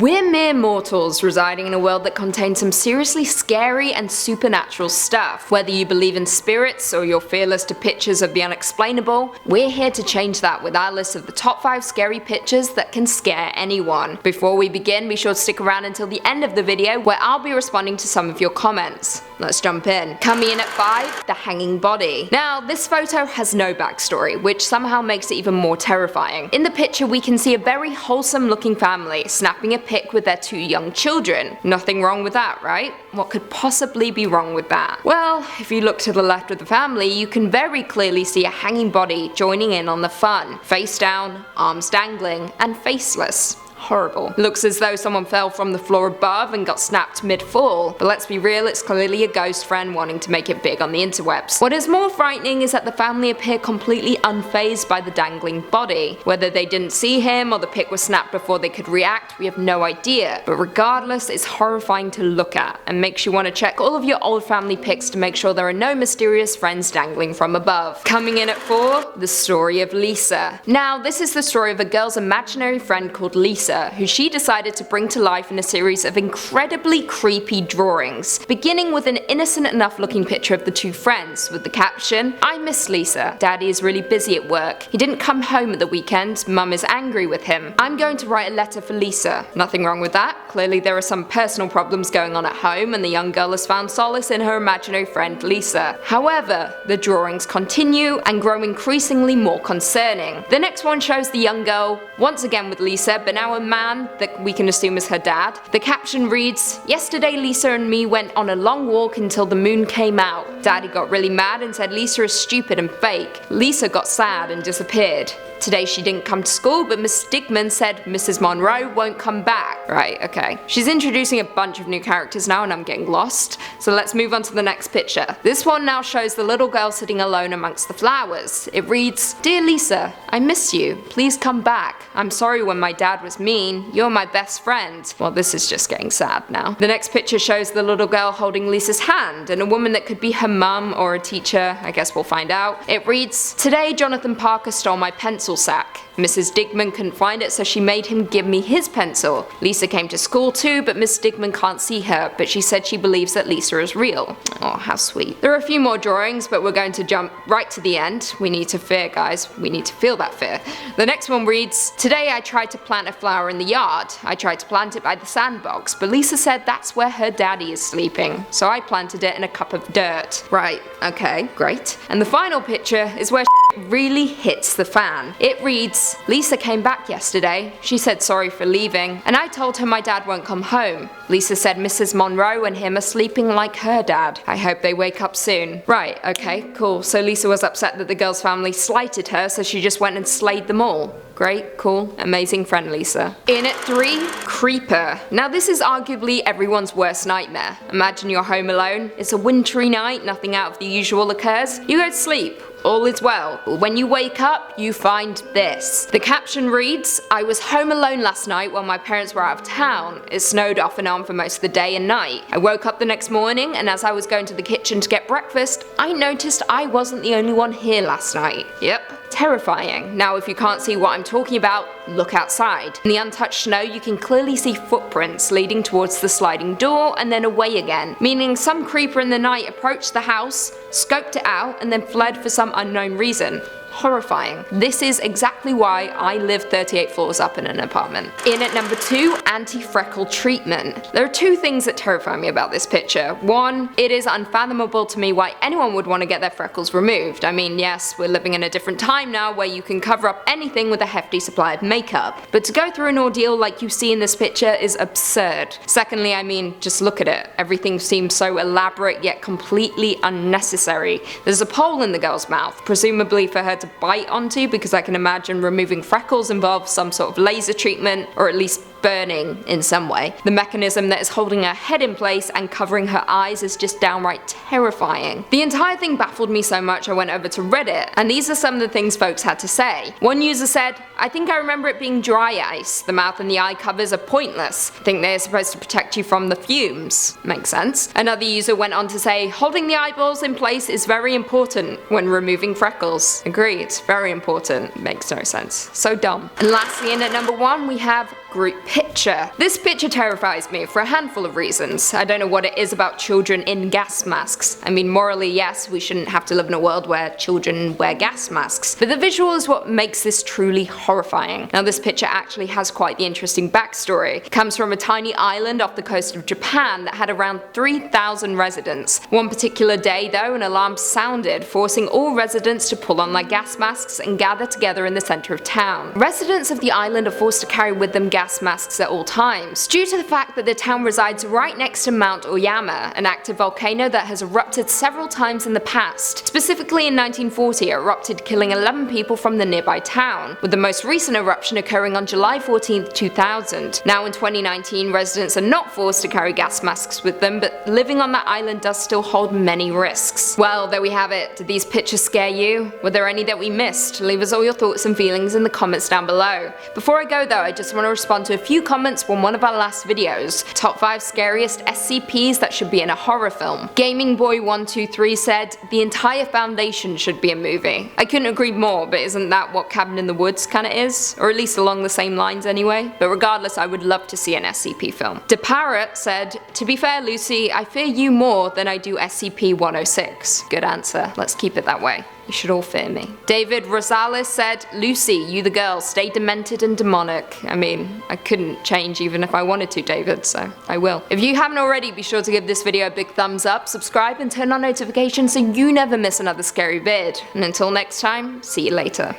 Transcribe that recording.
We're mere mortals residing in a world that contains some seriously scary and supernatural stuff. Whether you believe in spirits or you're fearless to pictures of the unexplainable, we're here to change that with our list of the top 5 scary pictures that can scare anyone. Before we begin, be sure to stick around until the end of the video where I'll be responding to some of your comments. Let's jump in. Coming in at 5, the hanging body. Now, this photo has no backstory, which somehow makes it even more terrifying. In the picture, we can see a very wholesome looking family snapping a pic with their 2 young children. Nothing wrong with that, right? What could possibly be wrong with that? Well, if you look to the left of the family, you can very clearly see a hanging body joining in on the fun. Face down, arms dangling, and faceless. Horrible. Looks as though someone fell from the floor above and got snapped mid-fall, but let's be real, it's clearly a ghost friend wanting to make it big on the interwebs. What is more frightening is that the family appear completely unfazed by the dangling body. Whether they didn't see him or the pic was snapped before they could react, we have no idea, but regardless, it's horrifying to look at and makes you want to check all of your old family pics to make sure there are no mysterious friends dangling from above. Coming in at 4, the story of Lisa. Now, this is the story of a girl's imaginary friend called Lisa, who she decided to bring to life in a series of incredibly creepy drawings, beginning with an innocent enough looking picture of the 2 friends with the caption, "I miss Lisa. Daddy is really busy at work. He didn't come home at the weekend. Mum is angry with him. I'm going to write a letter for Lisa." Nothing wrong with that. Clearly there are some personal problems going on at home and the young girl has found solace in her imaginary friend Lisa. However, the drawings continue and grow increasingly more concerning. The next one shows the young girl, once again with Lisa, but now a man that we can assume is her dad. The caption reads, "Yesterday Lisa and me went on a long walk until the moon came out. Daddy got really mad and said Lisa is stupid and fake. Lisa got sad and disappeared. Today she didn't come to school, but Miss Stigman said Mrs. Monroe won't come back." Right, okay. She's introducing a bunch of new characters now and I'm getting lost. So let's move on to the next picture. This one now shows the little girl sitting alone amongst the flowers. It reads, "Dear Lisa, I miss you. Please come back. I'm sorry when my dad was mean. You're my best friend." Well, this is just getting sad now. The next picture shows the little girl holding Lisa's hand and a woman that could be her mum or a teacher. I guess we'll find out. It reads, "Today Jonathan Parker stole my pencil sack. Mrs. Digman couldn't find it, so she made him give me his pencil. Lisa came to school too, but Miss Digman can't see her, but she said she believes that Lisa is real." Oh, how sweet. There are a few more drawings, but we're going to jump right to the end. We need to fear, guys. We need to feel that fear. The next one reads, "Today I tried to plant a flower in the yard. I tried to plant it by the sandbox, but Lisa said that's where her daddy is sleeping, so I planted it in a cup of dirt." Right, okay, great. And the final picture is where really hits the fan. It reads, "Lisa came back yesterday. She said sorry for leaving, and I told her my dad won't come home. Lisa said Mrs. Monroe and him are sleeping like her dad. I hope they wake up soon." Right, okay, cool. So Lisa was upset that the girl's family slighted her, so she just went and slayed them all. Great, cool, amazing friend Lisa. In at 3, creeper. Now this is arguably everyone's worst nightmare. Imagine you're home alone, it's a wintry night, nothing out of the usual occurs. You go to sleep. All is well. When you wake up, you find this. The caption reads, "I was home alone last night while my parents were out of town. It snowed off and on for most of the day and night. I woke up the next morning and as I was going to the kitchen to get breakfast, I noticed I wasn't the only one here last night." Yep. Terrifying. Now if you can't see what I'm talking about, look outside. In the untouched snow you can clearly see footprints leading towards the sliding door and then away again, meaning some creeper in the night approached the house, scoped it out and then fled for some unknown reason. Horrifying. This is exactly why I live 38 floors up in an apartment. In at number 2, anti-freckle treatment. There are 2 things that terrify me about this picture. 1, it is unfathomable to me why anyone would want to get their freckles removed. I mean, yes, we're living in a different time now where you can cover up anything with a hefty supply of makeup, but to go through an ordeal like you see in this picture is absurd. Secondly, I mean, just look at it. Everything seems so elaborate yet completely unnecessary. There's a pole in the girl's mouth, presumably for her to bite onto, because I can imagine removing freckles involves some sort of laser treatment or at least burning in some way. The mechanism that is holding her head in place and covering her eyes is just downright terrifying. The entire thing baffled me so much I went over to Reddit, and these are some of the things folks had to say. One user said, "I think I remember it being dry ice. The mouth and the eye covers are pointless. I think they're supposed to protect you from the fumes." Makes sense. Another user went on to say, "Holding the eyeballs in place is very important when removing freckles." Agreed, very important. Makes no sense. So dumb. And lastly, in at number 1 we have group picture. This picture terrifies me for a handful of reasons. I don't know what it is about children in gas masks. I mean, morally, yes, we shouldn't have to live in a world where children wear gas masks, but the visual is what makes this truly horrifying. Now, this picture actually has quite the interesting backstory. It comes from a tiny island off the coast of Japan that had around 3,000 residents. One particular day, though, an alarm sounded, forcing all residents to pull on their gas masks and gather together in the center of town. Residents of the island are forced to carry with them gas masks at all times, due to the fact that the town resides right next to Mount Oyama, an active volcano that has erupted several times in the past. Specifically in 1940, it erupted, killing 11 people from the nearby town, with the most recent eruption occurring on July 14, 2000. Now in 2019, residents are not forced to carry gas masks with them, but living on that island does still hold many risks. Well, there we have it. Did these pictures scare you? Were there any that we missed? Leave us all your thoughts and feelings in the comments down below. Before I go though, I just want to respond to a few comments from one of our last videos. Top 5 scariest SCPs that should be in a horror film. Gaming Boy 123 said, the entire Foundation should be a movie. I couldn't agree more, but isn't that what Cabin in the Woods kinda is? Or at least along the same lines anyway. But regardless, I would love to see an SCP film. DeParrot said, to be fair Lucy, I fear you more than I do SCP-106. Good answer. Let's keep it that way. You should all fear me. David Rosales said, Lucy, you the girl, stay demented and demonic. I mean, I couldn't change even if I wanted to, David, so I will. If you haven't already, be sure to give this video a big thumbs up, subscribe and turn on notifications so you never miss another scary vid. And until next time, see you later.